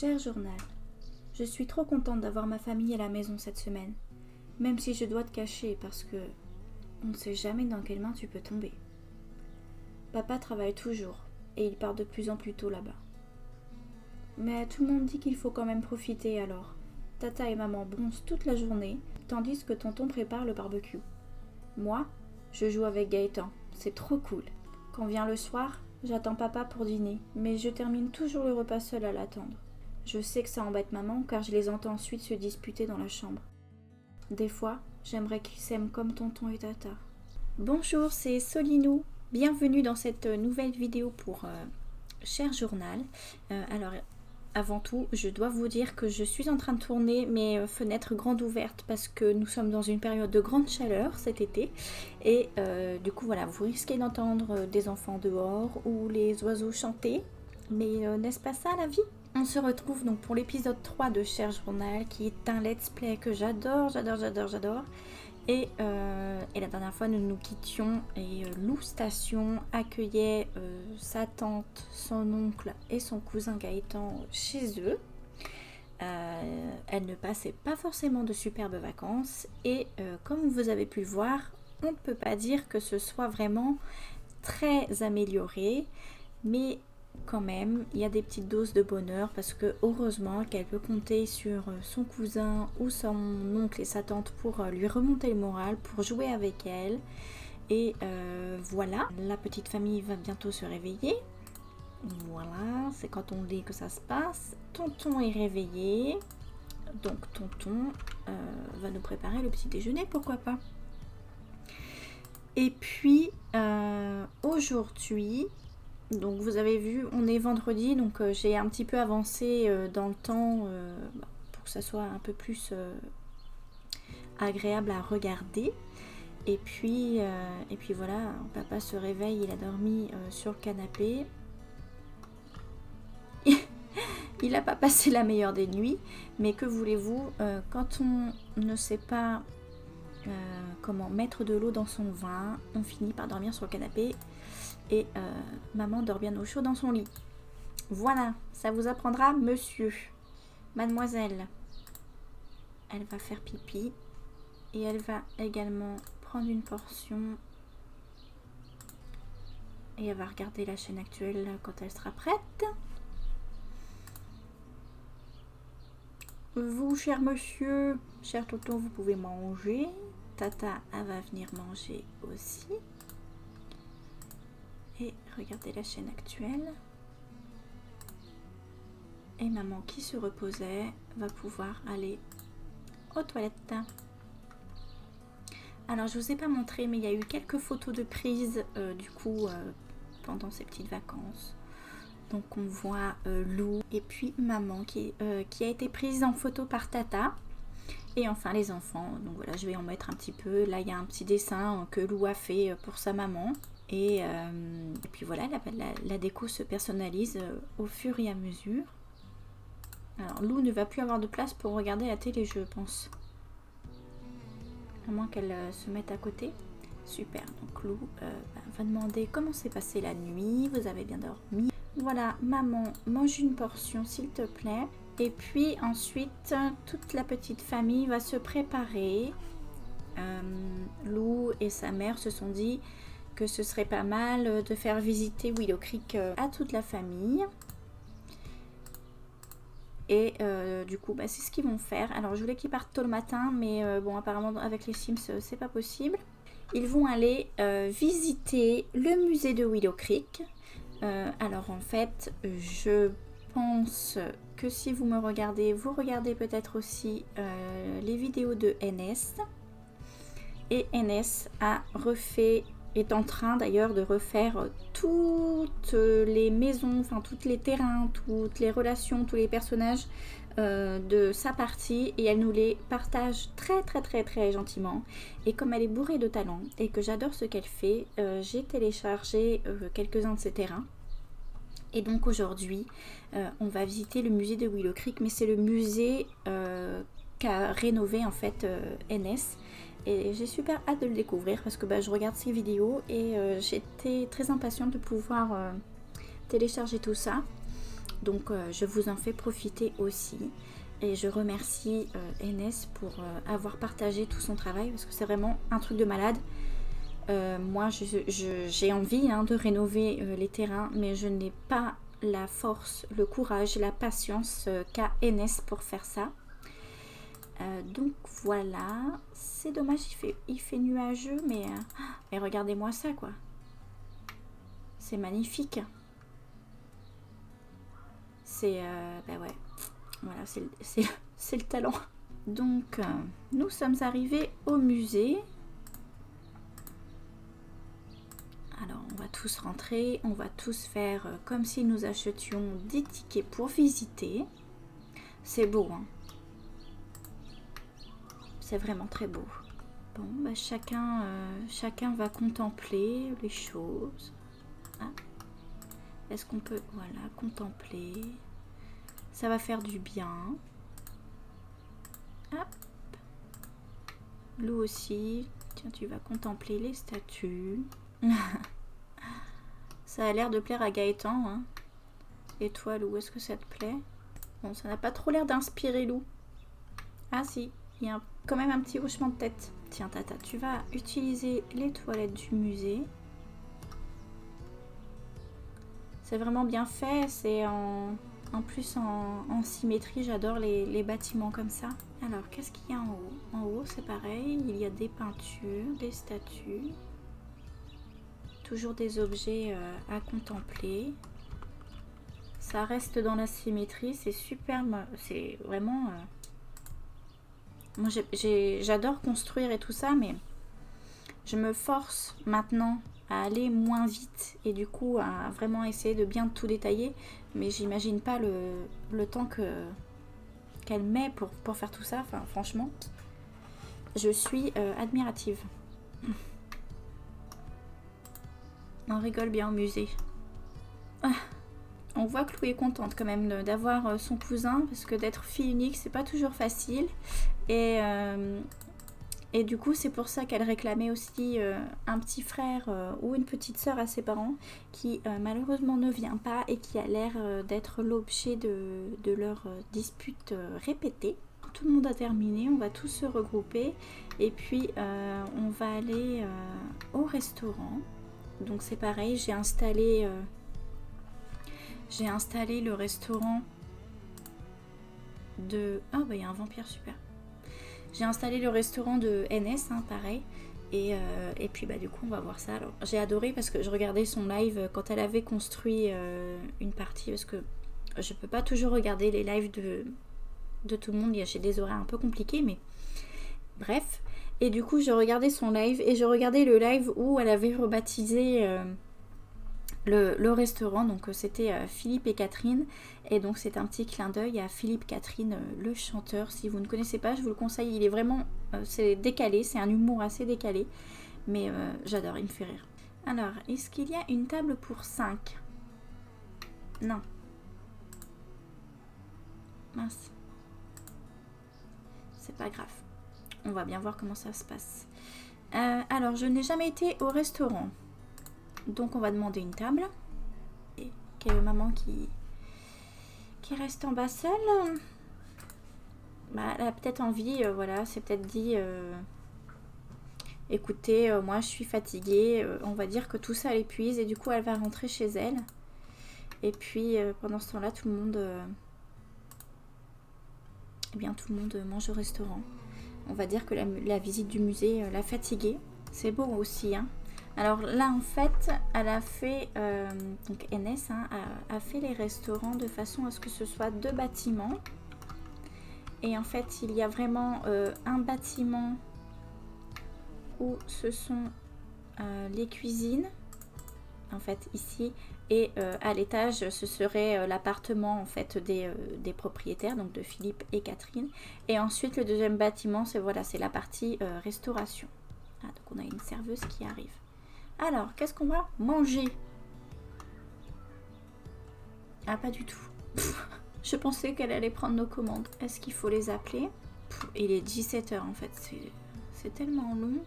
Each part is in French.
Cher journal, je suis trop contente d'avoir ma famille à la maison cette semaine, même si je dois te cacher parce que on ne sait jamais dans quelle main tu peux tomber. Papa travaille toujours et il part de plus en plus tôt là-bas. Mais tout le monde dit qu'il faut quand même profiter alors. Tata et maman bronzent toute la journée, tandis que tonton prépare le barbecue. Moi, je joue avec Gaëtan, c'est trop cool. Quand vient le soir, j'attends papa pour dîner, mais je termine toujours le repas seule à l'attendre. Je sais que ça embête maman car je les entends ensuite se disputer dans la chambre. Des fois, j'aimerais qu'ils s'aiment comme tonton et tata. Bonjour, c'est Solinou. Bienvenue dans cette nouvelle vidéo pour Cher Journal. Alors, avant tout, je dois vous dire que je suis en train de tourner mes fenêtres grandes ouvertes parce que nous sommes dans une période de grande chaleur cet été. Et du coup, voilà, vous risquez d'entendre des enfants dehors ou les oiseaux chanter. Mais n'est-ce pas ça la vie ? On se retrouve donc pour l'épisode 3 de Cher Journal qui est un let's play que j'adore. Et la dernière fois nous nous quittions et Lou Station accueillait sa tante, son oncle et son cousin Gaëtan chez eux. Elle ne passait pas forcément de superbes vacances et comme vous avez pu le voir, on ne peut pas dire que ce soit vraiment très amélioré, mais quand même, il y a des petites doses de bonheur parce que heureusement qu'elle peut compter sur son cousin ou son oncle et sa tante pour lui remonter le moral, pour jouer avec elle. Et voilà, la petite famille va bientôt se réveiller. Voilà, c'est quand on dit que ça se passe. Tonton est réveillé, donc tonton va nous préparer le petit déjeuner, pourquoi pas. Et puis aujourd'hui, donc vous avez vu, on est vendredi, donc j'ai un petit peu avancé dans le temps pour que ça soit un peu plus agréable à regarder. Et puis voilà, papa se réveille, il a dormi sur le canapé. Il n'a pas passé la meilleure des nuits, mais que voulez-vous, quand on ne sait pas comment mettre de l'eau dans son vin, on finit par dormir sur le canapé. Et maman dort bien au chaud dans son lit. Voilà, ça vous apprendra, monsieur. Mademoiselle, elle va faire pipi. Et elle va également prendre une portion. Et elle va regarder la chaîne actuelle quand elle sera prête. Vous, cher monsieur, cher tonton, vous pouvez manger. Tata, elle va venir manger aussi. Et regardez la chaîne actuelle. Et maman qui se reposait va pouvoir aller aux toilettes. Alors je vous ai pas montré, mais il y a eu quelques photos de prise du coup pendant ces petites vacances. Donc on voit Lou et puis maman qui a été prise en photo par Tata. Et enfin les enfants. Donc voilà, je vais en mettre un petit peu. Là il y a un petit dessin que Lou a fait pour sa maman. Et puis voilà, la déco se personnalise au fur et à mesure. Alors Lou ne va plus avoir de place pour regarder la télé, je pense. À moins qu'elle se mette à côté. Super, donc Lou va demander comment s'est passée la nuit. Vous avez bien dormi? Voilà, maman, mange une portion s'il te plaît. Et puis ensuite, toute la petite famille va se préparer. Lou et sa mère se sont dit que ce serait pas mal de faire visiter Willow Creek à toute la famille. Et du coup, c'est ce qu'ils vont faire. Alors, je voulais qu'ils partent tôt le matin, mais bon, apparemment, avec les Sims, c'est pas possible. Ils vont aller visiter le musée de Willow Creek. Alors, en fait, je pense que si vous me regardez, vous regardez peut-être aussi les vidéos de NS. Et NS est en train d'ailleurs de refaire toutes les maisons, enfin tous les terrains, toutes les relations, tous les personnages de sa partie et elle nous les partage très gentiment. Et comme elle est bourrée de talent et que j'adore ce qu'elle fait, j'ai téléchargé quelques-uns de ses terrains. Et donc aujourd'hui, on va visiter le musée de Willow Creek, mais c'est le musée qu'a rénové en fait NS. Et j'ai super hâte de le découvrir parce que je regarde ses vidéos et j'étais très impatiente de pouvoir télécharger tout ça. Donc je vous en fais profiter aussi. Et je remercie Enes pour avoir partagé tout son travail parce que c'est vraiment un truc de malade. Moi j'ai envie de rénover les terrains, mais je n'ai pas la force, le courage, la patience qu'a Enes pour faire ça. Donc voilà, c'est dommage, il fait nuageux, mais regardez-moi ça quoi. C'est magnifique. C'est bah ouais, voilà, c'est le talent. Donc nous sommes arrivés au musée. Alors on va tous rentrer, on va tous faire comme si nous achetions des tickets pour visiter. C'est beau, hein. C'est vraiment très beau. Bon, bah chacun va contempler les choses. Ah. Est-ce qu'on peut, voilà, contempler? Ça va faire du bien. Hop. Lou aussi. Tiens, tu vas contempler les statues. Ça a l'air de plaire à Gaëtan, hein. Et toi, Lou, est-ce que ça te plaît? Bon, ça n'a pas trop l'air d'inspirer Lou. Ah si, il y a quand même un petit hochement de tête. Tiens, Tata, tu vas utiliser les toilettes du musée. C'est vraiment bien fait, c'est en plus en symétrie, j'adore les bâtiments comme ça. Alors, qu'est-ce qu'il y a en haut? En haut, c'est pareil, il y a des peintures, des statues. Toujours des objets à contempler. Ça reste dans la symétrie, c'est superbe, c'est vraiment... Moi, j'adore construire et tout ça, mais je me force maintenant à aller moins vite et du coup à vraiment essayer de bien tout détailler. Mais j'imagine pas le temps qu'elle met pour faire tout ça. Enfin, franchement, je suis admirative. On rigole bien au musée. Ah, on voit que Lou est contente quand même d'avoir son cousin parce que d'être fille unique, c'est pas toujours facile. Et du coup, c'est pour ça qu'elle réclamait aussi un petit frère ou une petite sœur à ses parents qui malheureusement ne vient pas et qui a l'air d'être l'objet de leur dispute répétée. Tout le monde a terminé, on va tous se regrouper et puis on va aller au restaurant. Donc c'est pareil, j'ai installé le restaurant de... Ah bah il y a un vampire, super. J'ai installé le restaurant de NS, pareil. Et puis bah du coup on va voir ça. Alors j'ai adoré parce que je regardais son live quand elle avait construit une partie. Parce que je peux pas toujours regarder les lives de tout le monde. J'ai des horaires un peu compliqués, mais bref. Et du coup je regardais son live et je regardais le live où elle avait rebaptisé le restaurant. Donc c'était Philippe et Catherine. Et donc c'est un petit clin d'œil à Philippe Catherine, le chanteur. Si vous ne connaissez pas, je vous le conseille. Il est vraiment, c'est décalé, c'est un humour assez décalé. Mais j'adore, il me fait rire. Alors, est-ce qu'il y a une table pour 5? Non. Mince. C'est pas grave. On va bien voir comment ça se passe. Alors, je n'ai jamais été au restaurant. Donc on va demander une table. Et quelle maman qui reste en bas seule. Bah, elle a peut-être envie, voilà, c'est peut-être dit écoutez, moi je suis fatiguée, on va dire que tout ça l'épuise et du coup elle va rentrer chez elle. Et puis pendant ce temps-là, tout le monde mange au restaurant. On va dire que la visite du musée l'a fatiguée. C'est beau aussi, hein. Alors là en fait elle a fait donc NS a fait les restaurants de façon à ce que ce soit 2 bâtiments et en fait il y a vraiment un bâtiment où ce sont les cuisines en fait ici et à l'étage ce serait l'appartement en fait des propriétaires, donc de Philippe et Catherine, et ensuite le deuxième bâtiment c'est la partie restauration. Donc on a une serveuse qui arrive. Alors, qu'est-ce qu'on va manger? Ah, pas du tout. Je pensais qu'elle allait prendre nos commandes. Est-ce qu'il faut les appeler? Il est 17h en fait, c'est tellement long.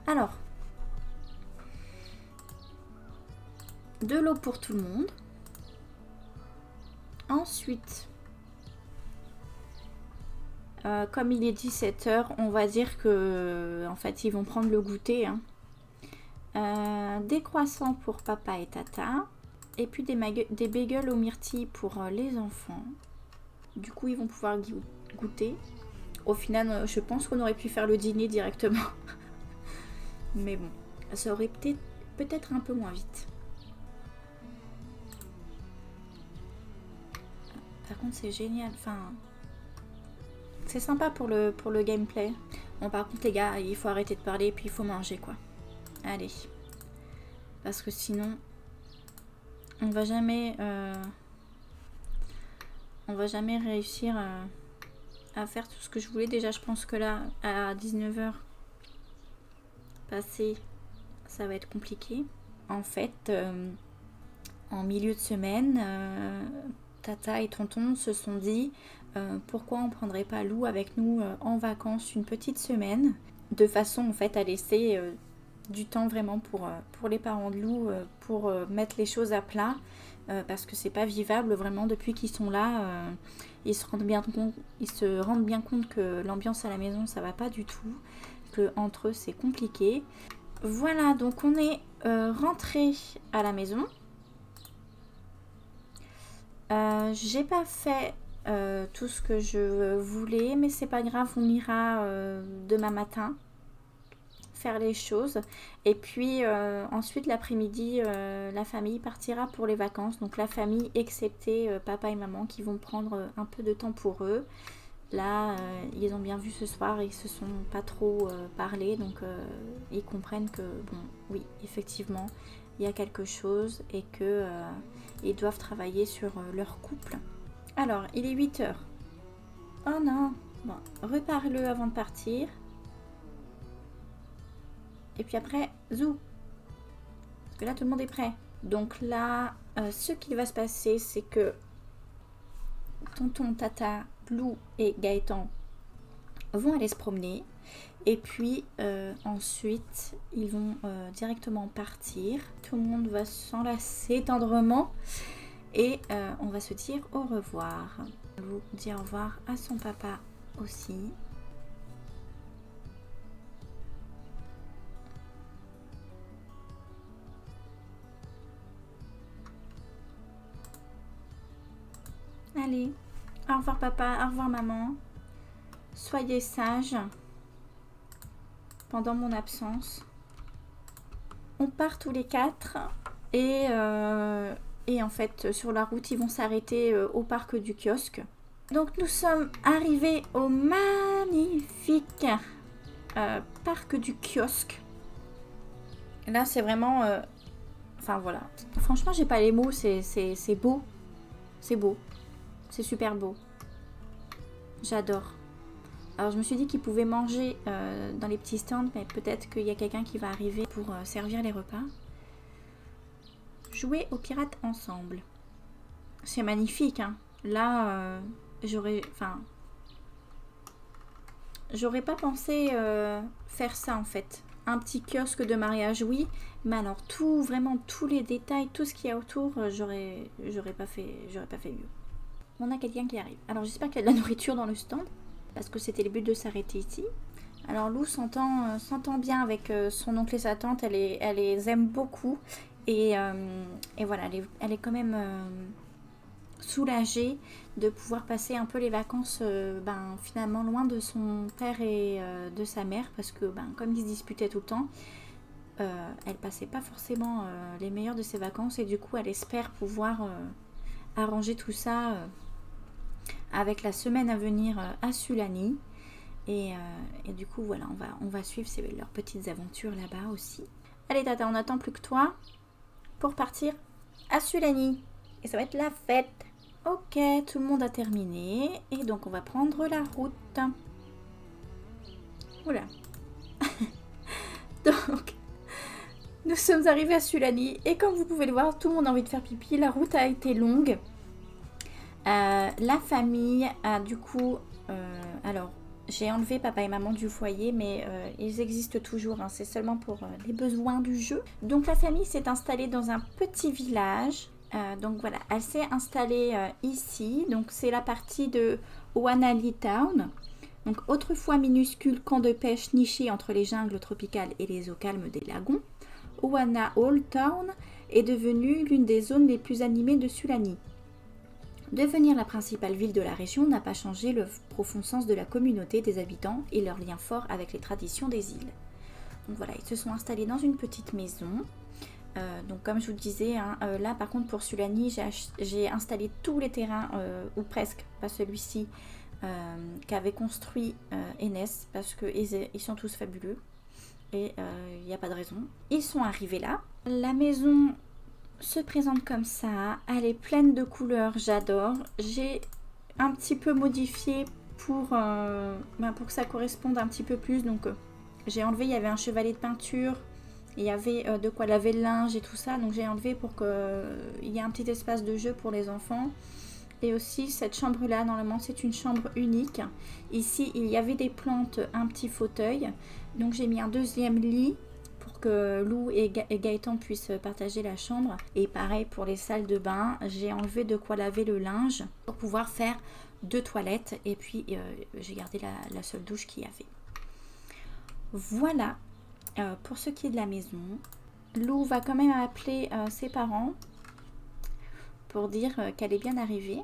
Alors, de l'eau pour tout le monde. Ensuite, comme il est 17h, on va dire que en fait ils vont prendre le goûter. Hein. Des croissants pour papa et tata. Et puis des bagels aux myrtilles pour les enfants. Du coup, ils vont pouvoir goûter. Au final, je pense qu'on aurait pu faire le dîner directement. Mais bon, ça aurait peut-être un peu moins vite. Par contre, c'est génial. Enfin, c'est sympa pour le gameplay. Bon, par contre, les gars, il faut arrêter de parler et puis il faut manger, quoi. Allez. Parce que sinon, on va jamais réussir à faire tout ce que je voulais. Déjà, je pense que là, à 19h passé, ça va être compliqué. En fait, en milieu de semaine, Tata et Tonton se sont dit pourquoi on prendrait pas Lou avec nous en vacances une petite semaine, de façon en fait à laisser du temps vraiment pour les parents de Lou, pour mettre les choses à plat, parce que c'est pas vivable vraiment depuis qu'ils sont là. Ils se rendent bien compte que l'ambiance à la maison ça va pas du tout, que entre eux c'est compliqué. Voilà, donc on est rentré à la maison. J'ai pas fait tout ce que je voulais, mais c'est pas grave, on ira demain matin faire les choses. Et puis ensuite l'après-midi, la famille partira pour les vacances. Donc la famille, excepté papa et maman qui vont prendre un peu de temps pour eux. Là, ils ont bien vu ce soir, ils se sont pas trop parlé, donc ils comprennent que, bon, oui, effectivement, il y a quelque chose et que ils doivent travailler sur leur couple. Alors, il est 8h. Oh non, bon, repare-le avant de partir. Et puis après, zou. Parce que là, tout le monde est prêt. Donc là, ce qui va se passer, c'est que Tonton, Tata, Lou et Gaëtan vont aller se promener. Et puis ensuite, ils vont directement partir. Tout le monde va s'enlacer tendrement. Et on va se dire au revoir. Lou dit au revoir à son papa aussi. Allez, au revoir papa, au revoir maman. Soyez sages pendant mon absence. On part tous les 4 et en fait sur la route ils vont s'arrêter au parc du kiosque. Donc nous sommes arrivés au magnifique parc du kiosque. Là c'est vraiment... Enfin voilà, franchement j'ai pas les mots, c'est beau. C'est beau. C'est super beau. J'adore. Alors je me suis dit qu'ils pouvaient manger dans les petits stands, mais peut-être qu'il y a quelqu'un qui va arriver pour servir les repas. Jouer aux pirates ensemble. C'est magnifique, hein. Là, j'aurais pas pensé faire ça en fait. Un petit kiosque de mariage, oui, mais alors vraiment tous les détails, tout ce qu'il y a autour, j'aurais pas fait mieux. On a quelqu'un qui arrive. Alors j'espère qu'il y a de la nourriture dans le stand, parce que c'était le but de s'arrêter ici. Alors Lou s'entend bien avec son oncle et sa tante, elle les aime beaucoup. Et voilà, elle est quand même soulagée de pouvoir passer un peu les vacances finalement loin de son père et de sa mère, parce que comme ils se disputaient tout le temps, elle passait pas forcément les meilleures de ses vacances, et du coup elle espère pouvoir arranger tout ça avec la semaine à venir à Sulani. Et du coup voilà, on va suivre leurs petites aventures là-bas aussi. Allez tata, on n'attend plus que toi pour partir à Sulani. Et ça va être la fête. Ok, tout le monde a terminé. Et donc on va prendre la route. Oula. Donc, nous sommes arrivés à Sulani. Et comme vous pouvez le voir, tout le monde a envie de faire pipi. La route a été longue. La famille a du coup... alors, j'ai enlevé papa et maman du foyer, mais ils existent toujours, hein, c'est seulement pour les besoins du jeu. Donc la famille s'est installée dans un petit village Donc voilà, elle s'est installée ici. Donc c'est la partie de Wanali Town. Donc autrefois minuscule camp de pêche niché entre les jungles tropicales et les eaux calmes des lagons, Oana Old Town est devenue l'une des zones les plus animées de Sulani. Devenir la principale ville de la région n'a pas changé le profond sens de la communauté des habitants et leur lien fort avec les traditions des îles. Donc voilà, ils se sont installés dans une petite maison. Donc comme je vous disais, là par contre pour Sulani, j'ai installé tous les terrains, ou presque, pas celui-ci, qu'avait construit Enes, parce qu'ils sont tous fabuleux et il n'y a pas de raison. Ils sont arrivés là. La maison se présente comme ça, elle est pleine de couleurs, j'adore. J'ai un petit peu modifié pour que ça corresponde un petit peu plus. Donc j'ai enlevé, il y avait un chevalet de peinture, il y avait de quoi laver le linge et tout ça, donc j'ai enlevé pour qu'il y ait un petit espace de jeu pour les enfants. Et aussi cette chambre là, normalement c'est une chambre unique. Ici il y avait des plantes, un petit fauteuil, donc j'ai mis un deuxième lit pour que Lou et Gaëtan puissent partager la chambre. Et pareil pour les salles de bain, j'ai enlevé de quoi laver le linge pour pouvoir faire 2 toilettes. Et puis j'ai gardé la seule douche qu'il y avait. Voilà pour ce qui est de la maison. Lou va quand même appeler ses parents pour dire qu'elle est bien arrivée.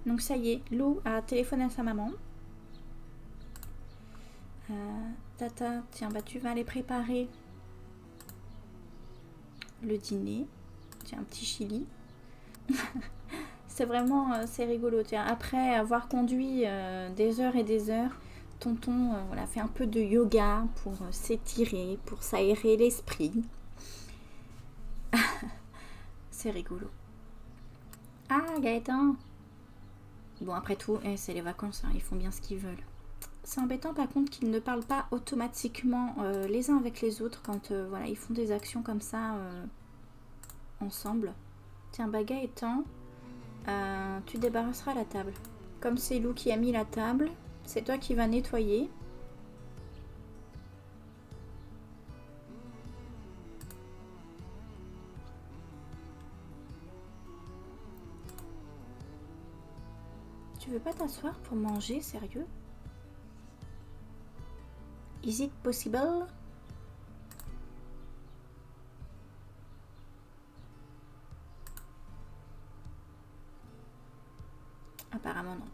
Donc ça y est, Lou a téléphoné à sa maman. Tata, tiens, bah tu vas aller préparer le dîner. Tiens, un petit chili. C'est vraiment, c'est rigolo. Tiens, après avoir conduit des heures et des heures, tonton voilà, fait un peu de yoga pour s'étirer, pour s'aérer l'esprit. C'est rigolo. Ah, Gaëtan. Bon, après tout, c'est les vacances, ils font bien ce qu'ils veulent. C'est embêtant par contre qu'ils ne parlent pas automatiquement les uns avec les autres quand voilà, ils font des actions comme ça ensemble. Tiens, bah Gaëtan, tu débarrasseras la table. Comme c'est Lou qui a mis la table, c'est toi qui vas nettoyer. Tu veux pas t'asseoir pour manger, sérieux? Is it possible? Apparemment non,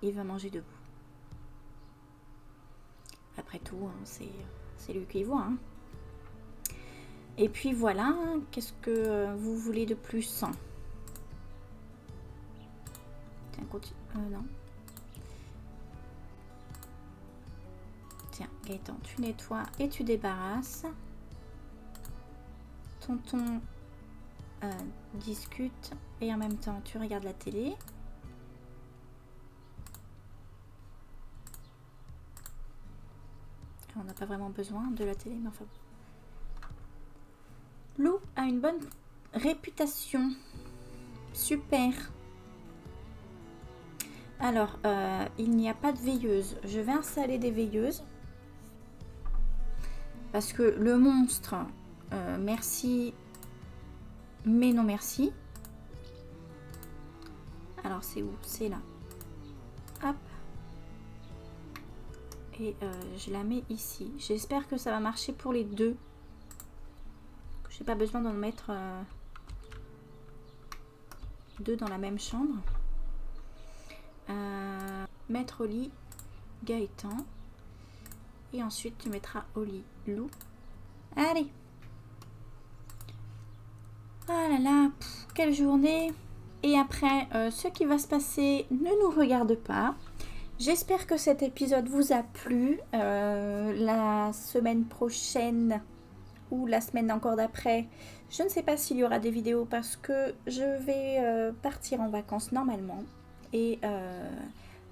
il va manger debout. Après tout, c'est lui qui voit. Et puis voilà, qu'est-ce que vous voulez de plus? Tiens, continue. Non. Tiens, Gaëtan, tu nettoies et tu débarrasses. Tonton discute et en même temps tu regardes la télé. On n'a pas vraiment besoin de la télé, mais enfin. Lou a une bonne réputation. Super. Alors, il n'y a pas de veilleuse. Je vais installer des veilleuses. Parce que le monstre, merci, mais non merci. Alors, c'est où? C'est là. Hop. Et je la mets ici. J'espère que ça va marcher pour les deux. J'ai pas besoin d'en mettre deux dans la même chambre. Mettre au lit Gaëtan. Et ensuite tu mettras au lit Lou. Allez. Ah là là, quelle journée. Et après, ce qui va se passer ne nous regarde pas. J'espère que cet épisode vous a plu. La semaine prochaine ou la semaine encore d'après, je ne sais pas s'il y aura des vidéos parce que je vais partir en vacances normalement. Et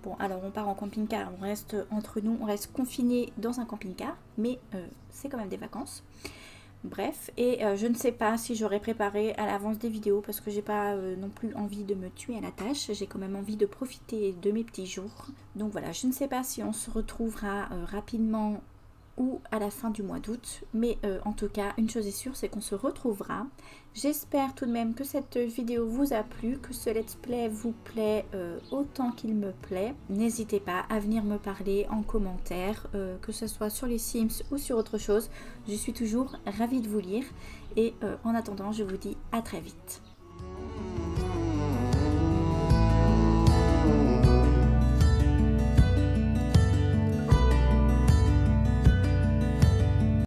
bon, alors on part en camping-car, on reste entre nous, on reste confiné dans un camping-car, mais c'est quand même des vacances. Bref, et je ne sais pas si j'aurai préparé à l'avance des vidéos parce que j'ai pas non plus envie de me tuer à la tâche. J'ai quand même envie de profiter de mes petits jours. Donc voilà, je ne sais pas si on se retrouvera rapidement ou à la fin du mois d'août. Mais en tout cas, une chose est sûre, c'est qu'on se retrouvera. J'espère tout de même que cette vidéo vous a plu, que ce let's play vous plaît autant qu'il me plaît. N'hésitez pas à venir me parler en commentaire, que ce soit sur les Sims ou sur autre chose. Je suis toujours ravie de vous lire et en attendant, je vous dis à très vite.